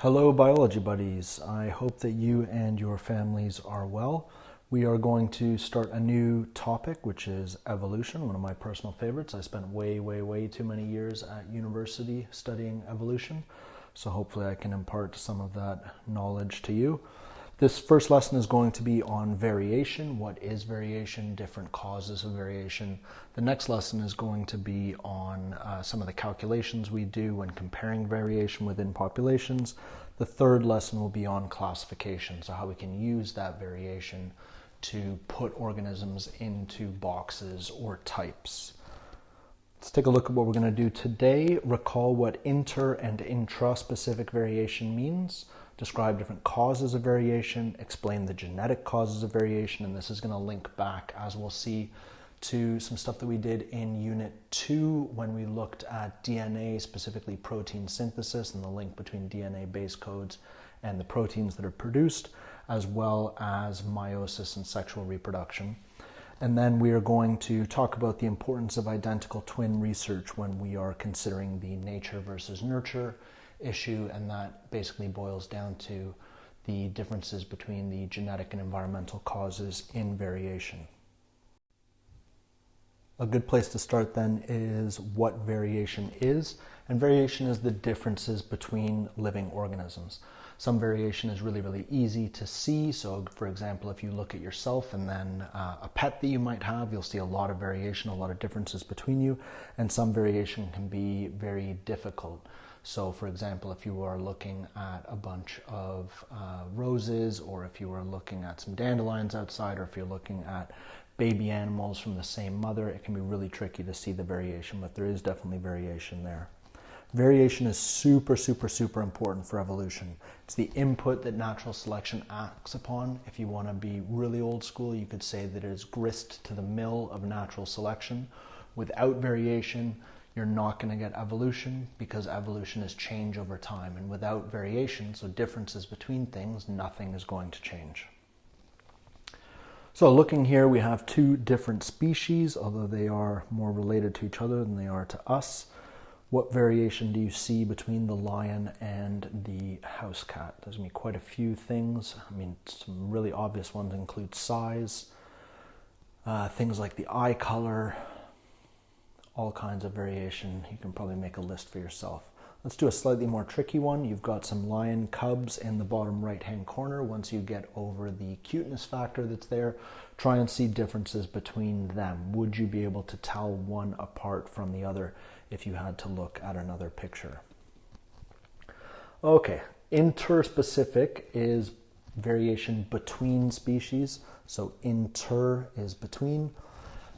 Hello, biology buddies. I hope that you and your families are well. We are going to start a new topic, which is evolution, one of my personal favorites. I spent way too many years at university studying evolution, so hopefully I can impart some of that knowledge to you. This first lesson is going to be on variation. What is variation? Different causes of variation. The next lesson is going to be on some of the calculations we do when comparing variation within populations. The third lesson will be on classification, so how we can use that variation to put organisms into boxes or types. Let's take a look at what we're going to do today. Recall what inter and intraspecific variation means. Describe different causes of variation, explain the genetic causes of variation, and this is going to link back, as we'll see, to some stuff that we did in Unit 2 when we looked at DNA, specifically protein synthesis and the link between DNA base codes and the proteins that are produced, as well as meiosis and sexual reproduction. And then we are going to talk about the importance of identical twin research when we are considering the nature versus nurture issue, and that basically boils down to the differences between the genetic and environmental causes in variation. A good place to start then is what variation is, and variation is the differences between living organisms. Some variation is really easy to see, so for example, if you look at yourself and then a pet that you might have, you'll see a lot of variation, a lot of differences between you, and some variation can be very difficult. So for example, if you are looking at a bunch of roses, or if you are looking at some dandelions outside, or if you're looking at baby animals from the same mother, it can be really tricky to see the variation, but there is definitely variation there. Variation is super important for evolution. It's the input that natural selection acts upon. If you want to be really old school, you could say that it is grist to the mill of natural selection. Without variation, you're not going to get evolution, because evolution is change over time. And without variation, so differences between things, nothing is going to change. So looking here, we have two different species, although they are more related to each other than they are to us. What variation do you see between the lion and the house cat? There's going to be quite a few things. I mean, some really obvious ones include size, things like the eye color, all kinds of variation. You can probably make a list for yourself. Let's do a slightly more tricky one. You've got some lion cubs in the bottom right-hand corner. Once you get over the cuteness factor that's there, try and see differences between them. Would you be able to tell one apart from the other if you had to look at another picture? Okay, interspecific is variation between species. So inter is between.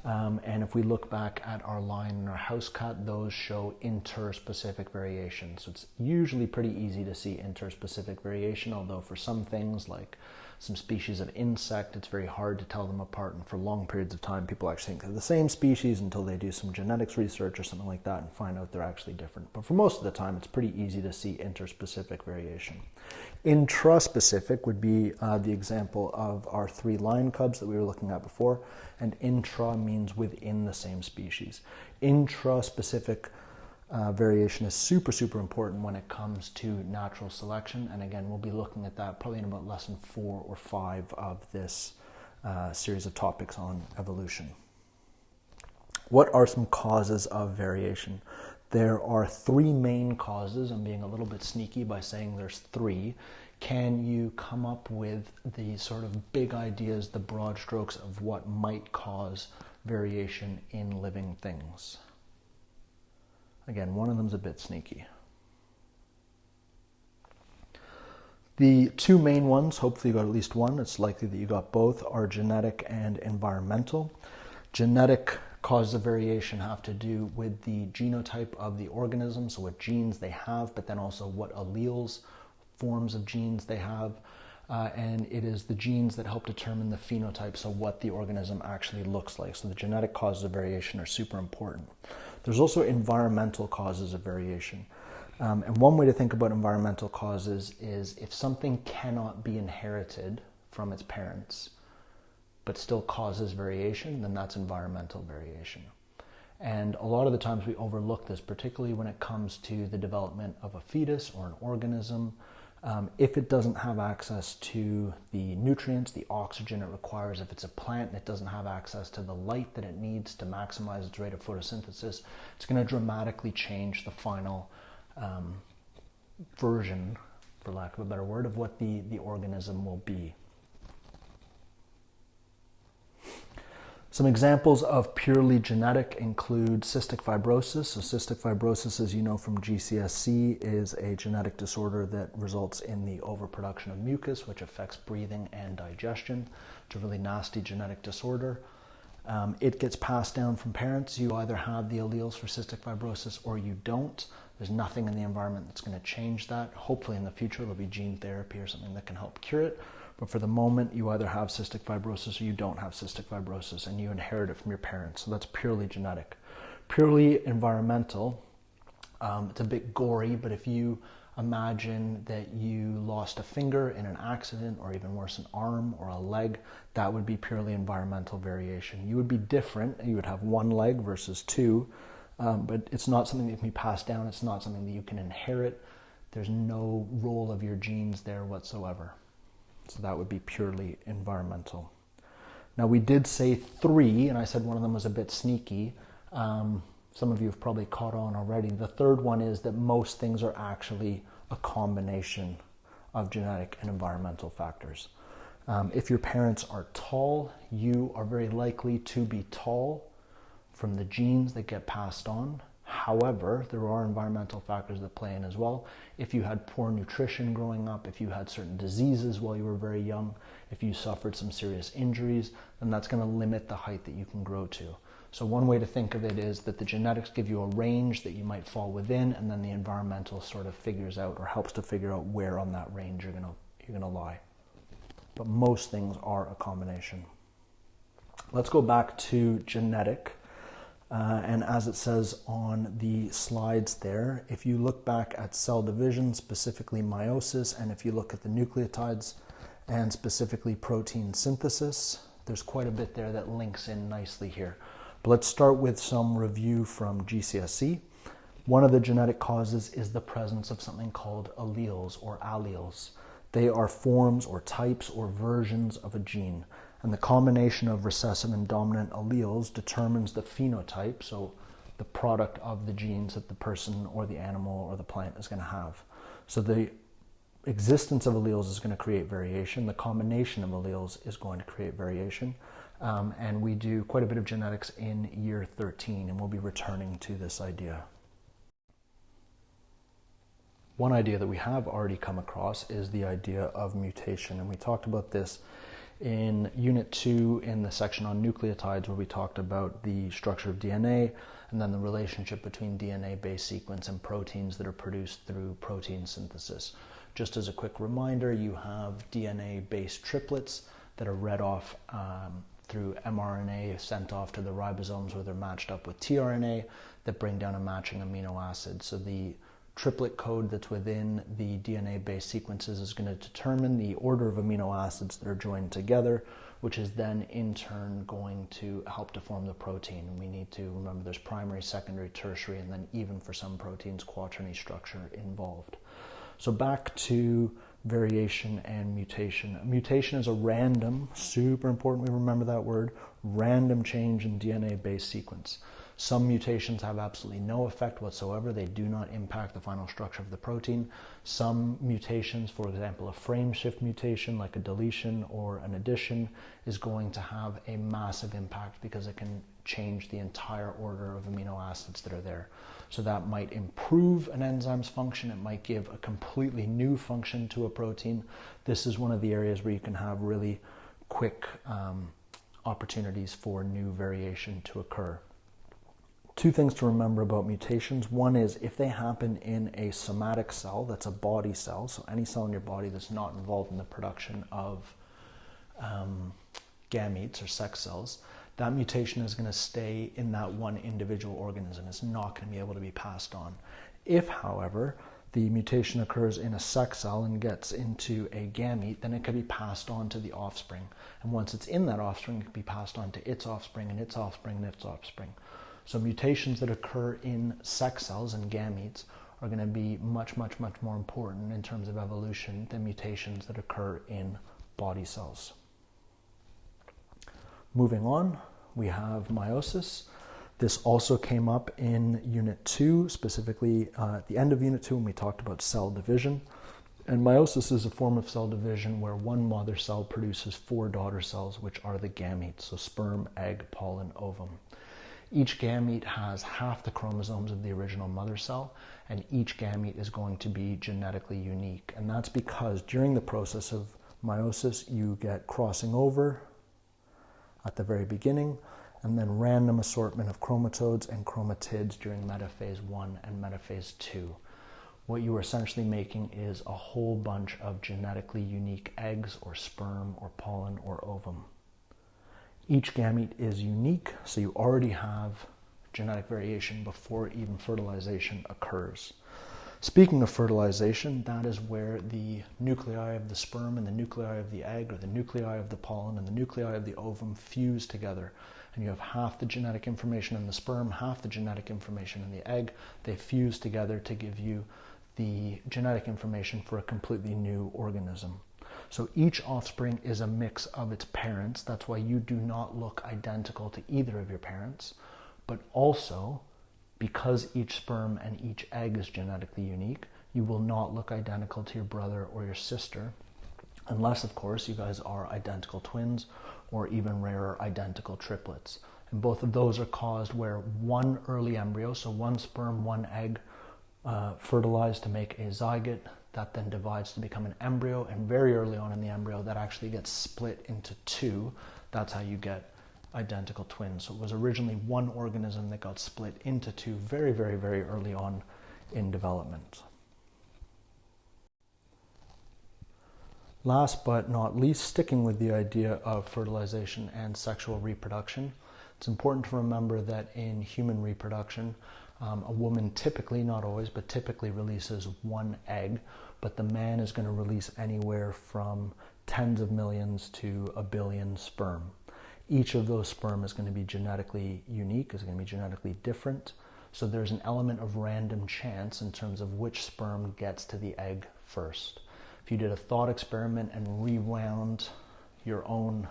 And if we look back at our lion and our house cat, those show interspecific variation. So it's usually pretty easy to see interspecific variation, although for some things like some species of insect, it's very hard to tell them apart. And for long periods of time, people actually think they're the same species until they do some genetics research or something like that and find out they're actually different. But for most of the time, it's pretty easy to see interspecific variation. Intraspecific would be the example of our three lion cubs that we were looking at before, and intra means within the same species. Intraspecific variation is super important when it comes to natural selection, and again, we'll be looking at that probably in about lesson 4 or 5 of this series of topics on evolution. What are some causes of variation? There are 3 main causes. I'm being a little bit sneaky by saying there's 3. Can you come up with the sort of big ideas, the broad strokes of what might cause variation in living things? Again, one of them's a bit sneaky. The 2 main ones, hopefully you got at least one, it's likely that you got both, are genetic and environmental. Genetic causes of variation have to do with the genotype of the organism, so what genes they have, but then also what alleles, forms of genes they have, and it is the genes that help determine the phenotype, so what the organism actually looks like. So the genetic causes of variation are super important. There's also environmental causes of variation. And one way to think about environmental causes is if something cannot be inherited from its parents, but still causes variation, then that's environmental variation. And a lot of the times we overlook this, particularly when it comes to the development of a fetus or an organism. If it doesn't have access to the nutrients, the oxygen it requires, if it's a plant and it doesn't have access to the light that it needs to maximize its rate of photosynthesis, it's going to dramatically change the final version, for lack of a better word, of what the organism will be. Some examples of purely genetic include cystic fibrosis. So cystic fibrosis, as you know from GCSE, is a genetic disorder that results in the overproduction of mucus, which affects breathing and digestion. It's a really nasty genetic disorder. It gets passed down from parents. You either have the alleles for cystic fibrosis or you don't. There's nothing in the environment that's going to change that. Hopefully in the future there'll be gene therapy or something that can help cure it. But for the moment, you either have cystic fibrosis or you don't have cystic fibrosis, and you inherit it from your parents. So that's purely genetic. Purely environmental, it's a bit gory, but if you imagine that you lost a finger in an accident, or even worse, an arm or a leg, that would be purely environmental variation. You would be different. You would have one leg versus two, but it's not something that can be passed down. It's not something that you can inherit. There's no role of your genes there whatsoever. So that would be purely environmental. Now we did say 3, and I said one of them was a bit sneaky. Some of you have probably caught on already. The third one is that most things are actually a combination of genetic and environmental factors. If your parents are tall, you are very likely to be tall from the genes that get passed on. However, there are environmental factors that play in as well. If you had poor nutrition growing up, if you had certain diseases while you were very young, if you suffered some serious injuries, then that's going to limit the height that you can grow to. So one way to think of it is that the genetics give you a range that you might fall within, and then the environmental sort of figures out or helps to figure out where on that range you're going to lie. But most things are a combination. Let's go back to genetic. And as it says on the slides there, if you look back at cell division, specifically meiosis, and if you look at the nucleotides and specifically protein synthesis, there's quite a bit there that links in nicely here. But let's start with some review from GCSE. One of the genetic causes is the presence of something called alleles or alleles. They are forms or types or versions of a gene. And the combination of recessive and dominant alleles determines the phenotype, so the product of the genes that the person or the animal or the plant is going to have. So the existence of alleles is going to create variation. The combination of alleles is going to create variation. And we do quite a bit of genetics in year 13, and we'll be returning to this idea. One idea that we have already come across is the idea of mutation, and we talked about this in Unit 2 in the section on nucleotides, where we talked about the structure of DNA and then the relationship between DNA-based sequence and proteins that are produced through protein synthesis. Just as a quick reminder, you have DNA-based triplets that are read off through mRNA sent off to the ribosomes, where they're matched up with tRNA that bring down a matching amino acid. So the triplet code that's within the DNA-based sequences is going to determine the order of amino acids that are joined together, which is then in turn going to help to form the protein. And we need to remember there's primary, secondary, tertiary, and then even for some proteins, quaternary structure involved. So back to variation and mutation. Mutation is a random, super important we remember that word, random change in DNA-based sequence. Some mutations have absolutely no effect whatsoever. They do not impact the final structure of the protein. Some mutations, for example, a frame shift mutation like a deletion or an addition, is going to have a massive impact because it can change the entire order of amino acids that are there. So that might improve an enzyme's function. It might give a completely new function to a protein. This is one of the areas where you can have really quick opportunities for new variation to occur. Two things to remember about mutations. One is if they happen in a somatic cell, that's a body cell, so any cell in your body that's not involved in the production of gametes or sex cells, that mutation is going to stay in that one individual organism. It's not going to be able to be passed on. If, however, the mutation occurs in a sex cell and gets into a gamete, then it can be passed on to the offspring. And once it's in that offspring, it can be passed on to its offspring and its offspring and its offspring. So mutations that occur in sex cells and gametes are going to be much, much, much more important in terms of evolution than mutations that occur in body cells. Moving on, we have meiosis. This also came up in Unit 2, specifically at the end of Unit 2 when we talked about cell division. And meiosis is a form of cell division where one mother cell produces 4 daughter cells, which are the gametes, so sperm, egg, pollen, ovum. Each gamete has half the chromosomes of the original mother cell, and each gamete is going to be genetically unique. And that's because during the process of meiosis, you get crossing over at the very beginning, and then random assortment of chromatodes and chromatids during metaphase 1 and metaphase 2. What you are essentially making is a whole bunch of genetically unique eggs or sperm or pollen or ovum. Each gamete is unique, so you already have genetic variation before even fertilization occurs. Speaking of fertilization, that is where the nuclei of the sperm and the nuclei of the egg, or the nuclei of the pollen and the nuclei of the ovum fuse together. And you have half the genetic information in the sperm, half the genetic information in the egg. They fuse together to give you the genetic information for a completely new organism. So each offspring is a mix of its parents. That's why you do not look identical to either of your parents. But also, because each sperm and each egg is genetically unique, you will not look identical to your brother or your sister, unless, of course, you guys are identical twins or even rarer, identical triplets. And both of those are caused where one early embryo, so one sperm, one egg, fertilized to make a zygote that then divides to become an embryo, and very early on in the embryo that actually gets split into 2. That's how you get identical twins. So it was originally one organism that got split into 2 very, very, very early on in development. Last but not least, sticking with the idea of fertilization and sexual reproduction, it's important to remember that in human reproduction, a woman typically, not always, but typically releases 1 egg, but the man is going to release anywhere from tens of millions to a billion sperm. Each of those sperm is going to be genetically unique, is going to be genetically different. So there's an element of random chance in terms of which sperm gets to the egg first. If you did a thought experiment and rewound your own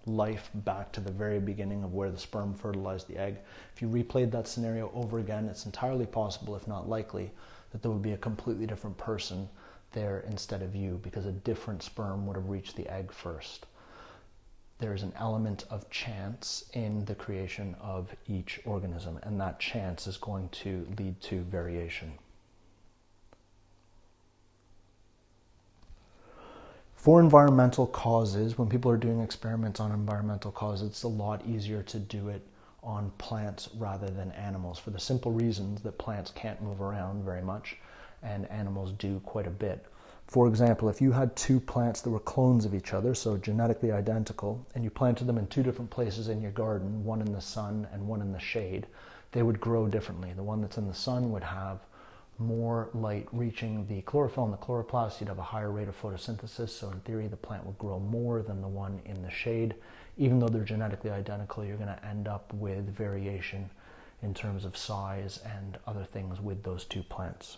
life back to the very beginning of where the sperm fertilized the egg, if you replayed that scenario over again, it's entirely possible, if not likely, that there would be a completely different person there instead of you, because a different sperm would have reached the egg first. There's an element of chance in the creation of each organism, and that chance is going to lead to variation. For environmental causes, when people are doing experiments on environmental causes, it's a lot easier to do it on plants rather than animals, for the simple reasons that plants can't move around very much and animals do quite a bit. For example, if you had 2 plants that were clones of each other, so genetically identical, and you planted them in 2 different places in your garden, one in the sun and one in the shade, they would grow differently. The one that's in the sun would have more light reaching the chlorophyll and the chloroplast. You'd have a higher rate of photosynthesis, so in theory the plant would grow more than the one in the shade. Even though they're genetically identical, you're going to end up with variation in terms of size and other things with those 2 plants.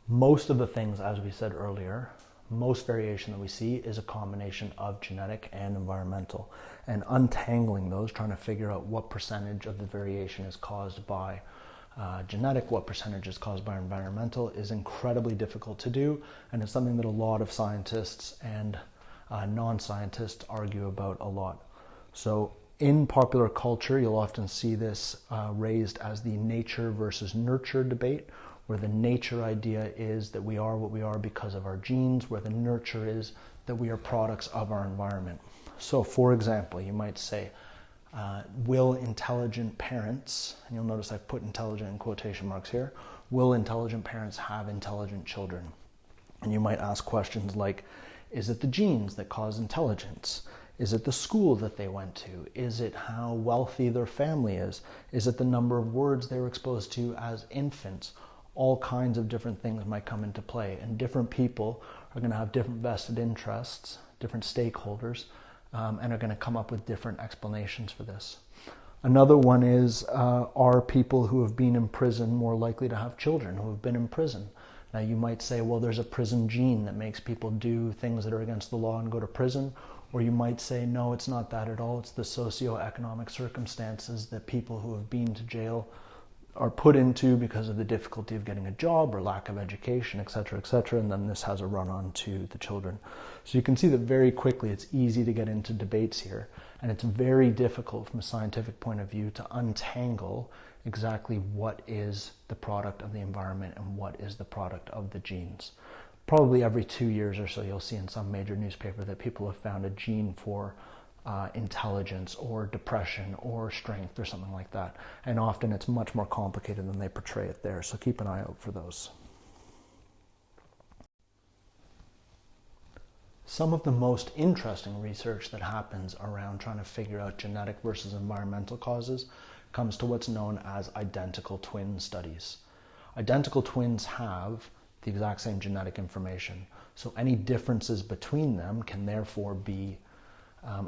Most of the things, as we said earlier, most variation that we see is a combination of genetic and environmental. And untangling those, trying to figure out what percentage of the variation is caused by genetic, what percentage is caused by environmental, is incredibly difficult to do. And it's something that a lot of scientists and non-scientists argue about a lot. So in popular culture, you'll often see this raised as the nature versus nurture debate, where the nature idea is that we are what we are because of our genes, where the nurture is that we are products of our environment. So for example, you might say, will intelligent parents, and you'll notice I've put intelligent in quotation marks here, will intelligent parents have intelligent children? And you might ask questions like, is it the genes that cause intelligence? Is it the school that they went to? Is it how wealthy their family is? Is it the number of words they were exposed to as infants? All kinds of different things might come into play, and different people are going to have different vested interests, different stakeholders, and are going to come up with different explanations for this. Another one is, are people who have been in prison more likely to have children who have been in prison? Now you might say, well, there's a prison gene that makes people do things that are against the law and go to prison. Or you might say, no, it's not that at all. It's the socioeconomic circumstances that people who have been to jail are put into because of the difficulty of getting a job or lack of education, etc., etc. And then this has a run-on to the children. So you can see that very quickly it's easy to get into debates here. And it's very difficult from a scientific point of view to untangle exactly what is the product of the environment and what is the product of the genes. Probably every 2 years or so you'll see in some major newspaper that people have found a gene for intelligence or depression or strength or something like that. And often it's much more complicated than they portray it there. So keep an eye out for those. Some of the most interesting research that happens around trying to figure out genetic versus environmental causes comes to what's known as identical twin studies. Identical twins have the exact same genetic information, so any differences between them can therefore be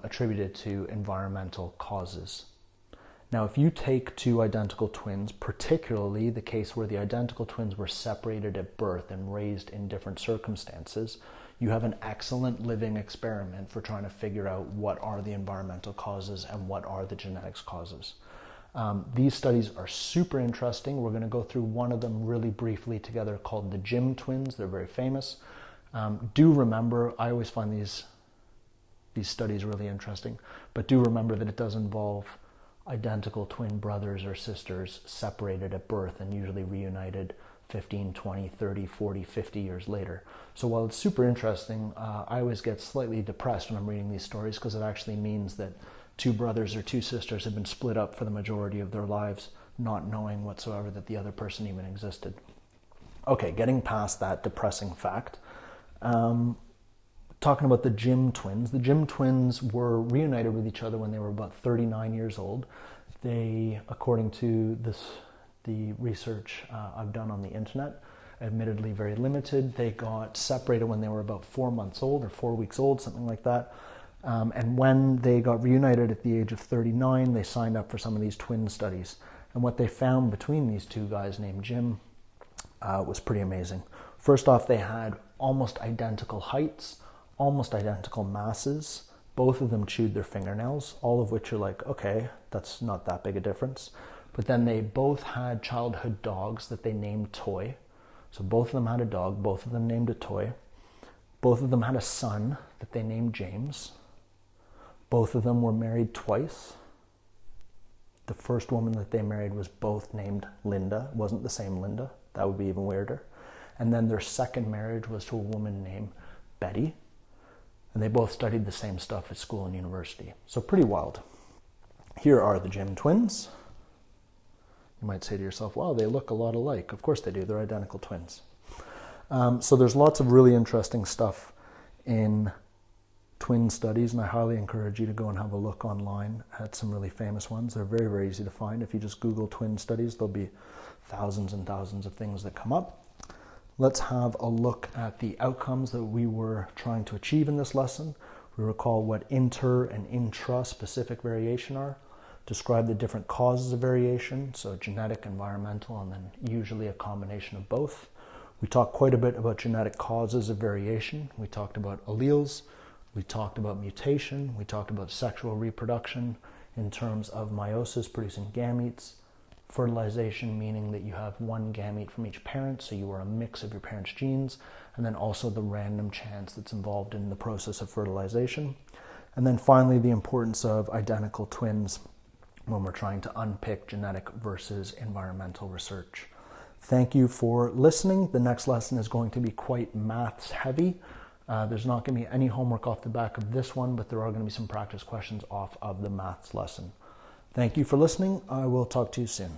attributed to environmental causes. Now, if you take two identical twins, particularly the case where the identical twins were separated at birth and raised in different circumstances, you have an excellent living experiment for trying to figure out what are the environmental causes and what are the genetics causes. These studies are super interesting. We're going to go through one of them really briefly together called the Jim twins. They're very famous. Do remember, I always find these studies really interesting, but do remember that it does involve identical twin brothers or sisters separated at birth and usually reunited 15, 20, 30, 40, 50 years later. So while it's super interesting, I always get slightly depressed when I'm reading these stories because it actually means that two brothers or two sisters have been split up for the majority of their lives, not knowing whatsoever that the other person even existed. Okay, getting past that depressing fact, talking about the Jim twins. The Jim twins were reunited with each other when they were about 39 years old. They, according to the research I've done on the internet, admittedly very limited, they got separated when they were about 4 months old or 4 weeks old, something like that. And when they got reunited at the age of 39, they signed up for some of these twin studies. And what they found between these two guys named Jim was pretty amazing. First off, they had almost identical heights, almost identical masses. Both of them chewed their fingernails, all of which are like, okay, that's not that big a difference. But then they both had childhood dogs that they named Toy. So both of them had a dog, both of them named it Toy. Both of them had a son that they named James. Both of them were married twice. The first woman that they married was both named Linda. It wasn't the same Linda. That would be even weirder. And then their second marriage was to a woman named Betty. And they both studied the same stuff at school and university. So pretty wild. Here are the Jim twins. You might say to yourself, wow, they look a lot alike. Of course they do. They're identical twins. So there's lots of really interesting stuff in twin studies, and I highly encourage you to go and have a look online at some really famous ones. They're very, very easy to find. If you just Google twin studies, there'll be thousands and thousands of things that come up. Let's have a look at the outcomes that we were trying to achieve in this lesson. We recall what inter and intra-specific variation are, describe the different causes of variation, so genetic, environmental, and then usually a combination of both. We talked quite a bit about genetic causes of variation. We talked about alleles. We talked about mutation. We talked about sexual reproduction in terms of meiosis, producing gametes. Fertilization, meaning that you have one gamete from each parent, so you are a mix of your parents' genes. And then also the random chance that's involved in the process of fertilization. And then finally, the importance of identical twins when we're trying to unpick genetic versus environmental research. Thank you for listening. The next lesson is going to be quite maths heavy. There's not going to be any homework off the back of this one, but there are going to be some practice questions off of the maths lesson. Thank you for listening. I will talk to you soon.